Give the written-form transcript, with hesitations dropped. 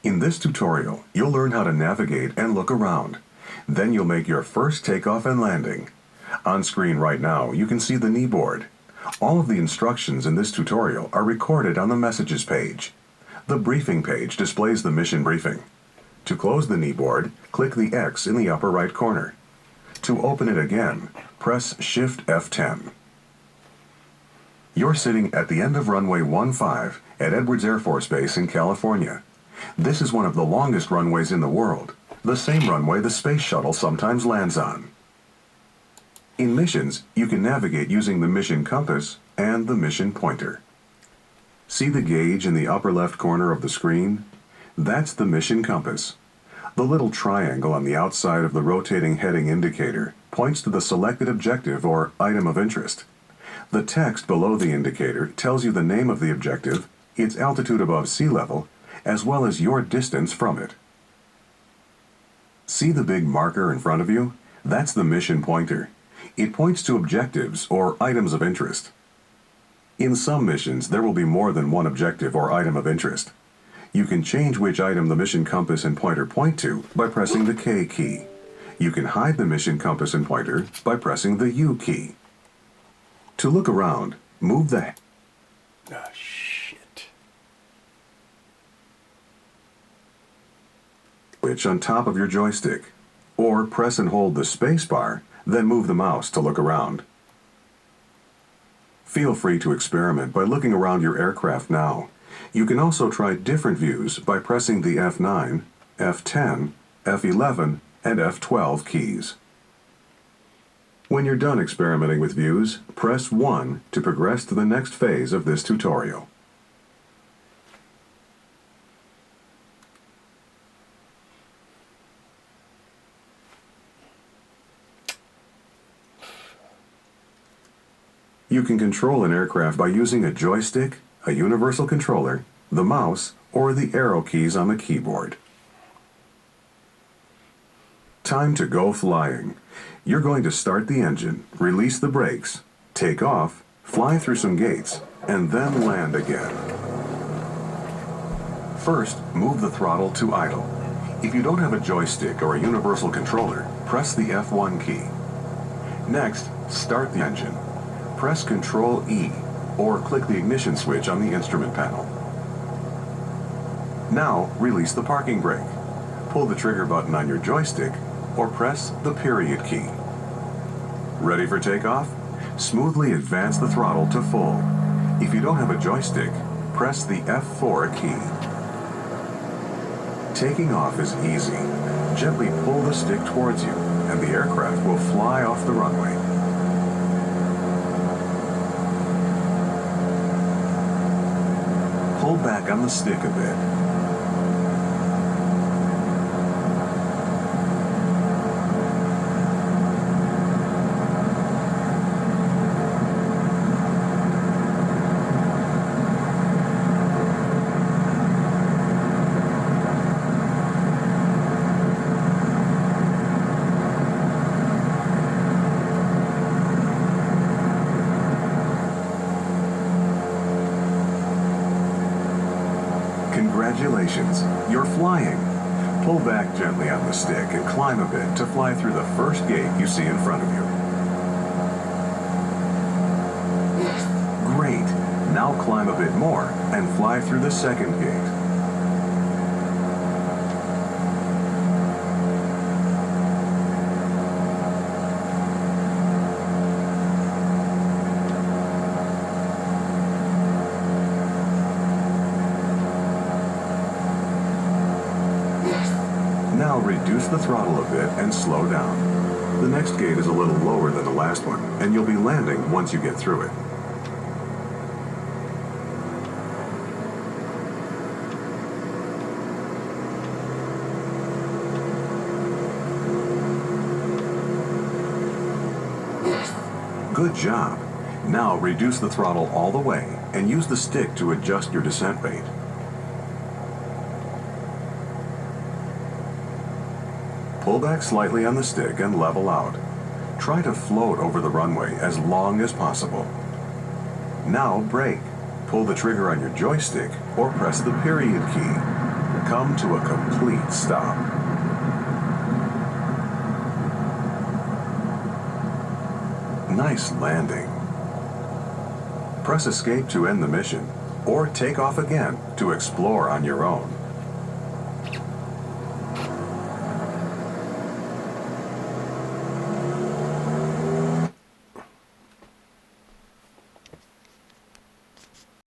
In this tutorial, you'll learn how to navigate and look around. Then you'll make your first takeoff and landing. On screen right now, you can see the knee board. All of the instructions in this tutorial are recorded on the Messages page. The Briefing page displays the mission briefing. To close the knee board, click the X in the upper right corner. To open it again, press Shift F10. You're sitting at the end of runway 15 at Edwards Air Force Base in California. This is one of the longest runways in the world, the same runway the space shuttle sometimes lands on. In missions, you can navigate using the mission compass and the mission pointer. See the gauge in the upper left corner of the screen? That's the mission compass. The little triangle on the outside of the rotating heading indicator points to the selected objective or item of interest. The text below the indicator tells you the name of the objective, its altitude above sea level, as well as your distance from it. See the big marker in front of you? That's the mission pointer. It points to objectives or items of interest. In some missions, there will be more than one objective or item of interest. You can change which item the mission compass and pointer point to by pressing the K key. You can hide the mission compass and pointer by pressing the U key. To look around, move the switch on top of your joystick, or press and hold the space bar, then move the mouse to look around. Feel free to experiment by looking around your aircraft now. You can also try different views by pressing the F9, F10, F11, and F12 keys. When you're done experimenting with views, press 1 to progress to the next phase of this tutorial. You can control an aircraft by using a joystick, a universal controller, the mouse, or the arrow keys on the keyboard. Time to go flying. You're going to start the engine, release the brakes, take off, fly through some gates, and then land again. First, move the throttle to idle. If you don't have a joystick or a universal controller, press the F1 key. Next, start the engine. Press Ctrl E, or click the ignition switch on the instrument panel. Now, release the parking brake. Pull the trigger button on your joystick, or press the period key. Ready for takeoff? Smoothly advance the throttle to full. If you don't have a joystick, press the F4 key. Taking off is easy. Gently pull the stick towards you, and the aircraft will fly off the runway. Pull back on the stick a bit. Congratulations, you're flying. Pull back gently on the stick and climb a bit to fly through the first gate you see in front of you. Great, now climb a bit more and fly through the second gate. Now reduce the throttle a bit and slow down. The next gate is a little lower than the last one, and you'll be landing once you get through it. Good job. Now reduce the throttle all the way and use the stick to adjust your descent rate. Pull back slightly on the stick and level out. Try to float over the runway as long as possible. Now brake. Pull the trigger on your joystick or press the period key. come to a complete stop. Nice landing. Press escape to end the mission, or take off again to explore on your own.